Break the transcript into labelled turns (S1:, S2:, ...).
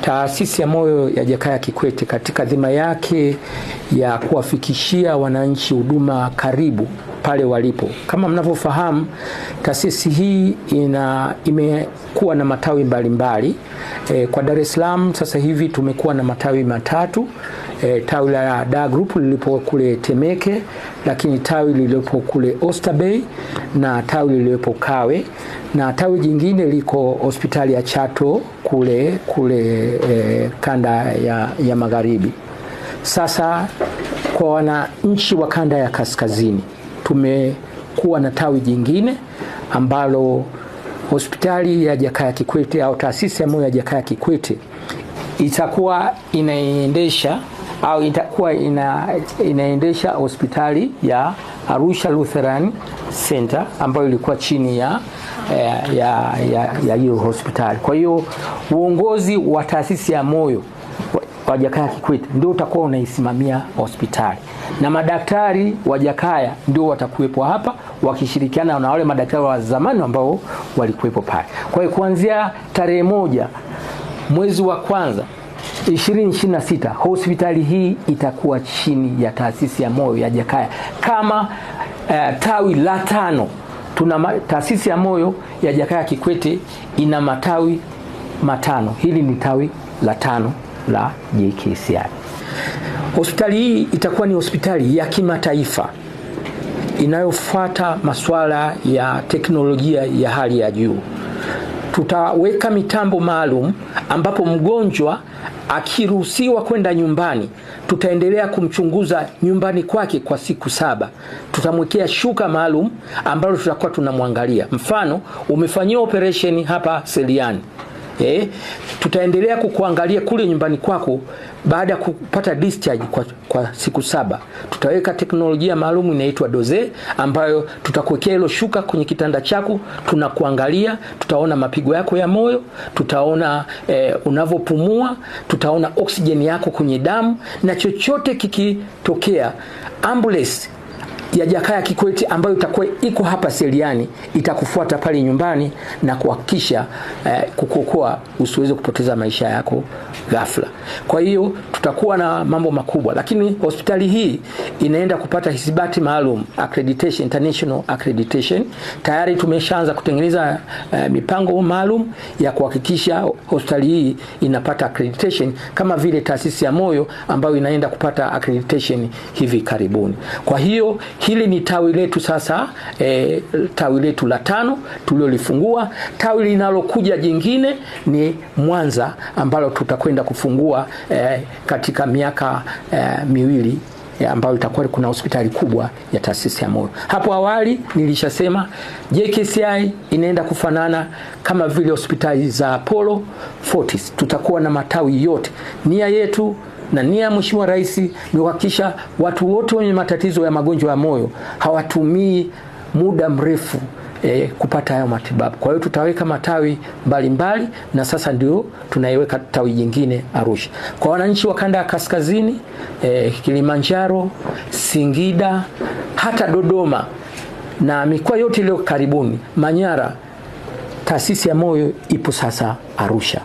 S1: Taasisi ya Moyo ya Jakaya Kikwete katika dhima yake ya kuwafikishia wananchi huduma karibu pale walipo. Kama mnavyofahamu, taasisi hii imekuwa na matawi mbalimbali. Kwa Dar es Salaam sasa hivi tumekuwa na matawi matatu. Tawi la Dar Group lilipo kule Temeke, lakini tawi lilipo kule Oysterbay na tawi lilipo Kawe, na tawi jingine liko hospitali ya Chato kule kanda ya Magharibi. Sasa kwa wananchi wa kanda ya Kaskazini tumekuwa na tawi jingine ambalo hospitali ya Jakaya Kikwete au taasisi ya Moyo ya Jakaya Kikwete itakuwa inaendesha hospitali ya Arusha Lutheran Center ambayo ilikuwa chini ya hiyo hospitali. Kwa hiyo uongozi wa taasisi ya Moyo wa Jakaya Kikwete ndio utakuwa unaisimamia hospitali, na madaktari wa Jakaya ndio watakuwepo hapa wakishirikiana na wale madaktari wa zamani ambao walikuwepo pale. Kwa hiyo kuanzia tarehe 1 mwezi wa kwanza 2026 hospitali hii itakuwa chini ya taasisi ya Moyo ya Jakaya kama tawi la 5. Taasisi ya Moyo ya Jakaya Kikwete ina matawi 5. Hili ni tawi la 5 la JKCI. Hospitali hii itakuwa ni hospitali ya kimataifa inayofuata masuala ya teknolojia ya hali ya juu. Tutaweka mitambo maalum ambapo mgonjwa akiruhusiwa kwenda nyumbani, tutaendelea kumchunguza nyumbani kwake kwa siku 7. Tutamwekea shuka maalum ambalo tutakuwa tunamwangalia. Mfano, umefanyiwa operation hapa Seliani. Tutaendelea kukuangalia kule nyumbani kwako baada ya kupata discharge kwa siku 7. Tutaweka teknolojia maalum inaitwa doze ambayo tutakuwekea hilo shuka kwenye kitanda chako, tunakuangalia, tutaona mapigo yako ya moyo, tutaona unavopumua, tutaona oksijeni yako kwenye damu, na chochote kikitokea ambulance ya Jakaya Kikwete ambayo itakuwa iko hapa Seliani itakufuata pale nyumbani na kuhakikisha kukuokoa usiweze kupoteza maisha yako ghafla. Kwa hiyo tutakuwa na mambo makubwa, lakini hospitali hii inaenda kupata hisibati maalum, accreditation, international accreditation. Tayari tumeshaanza kutengeneza mipango maalum ya kuhakikisha hospitali hii inapata accreditation kama vile taasisi ya Moyo ambayo inaenda kupata accreditation hivi karibuni. Kwa hiyo hili ni tawi letu sasa, tawi letu la 5 tuliolifungua. Tawi linalokuja jingine ni Mwanza ambalo tutakwenda kufungua katika miaka 2 ambayo itakuwa kuna hospitali kubwa ya taasisi ya Moyo. Hapo awali nilishasema JKCI inaenda kufanana kama vile hospitali za Apollo Fortis. Tutakuwa na matawi yote. Nia yetu na nia ya Mheshimiwa Rais ni kuhakikisha watu wote wenye matatizo ya magonjwa ya moyo hawatumii muda mrefu kupata hayo matibabu. Kwa hiyo tutaweka matawi mbalimbali, na sasa ndio tunaiweka tawi jingine Arusha. Kwa wananchi wa kanda ya Kaskazini, Kilimanjaro, Singida, hata Dodoma na mikoa yote iliyo karibuni, Manyara, taasisi ya Moyo ipo sasa Arusha.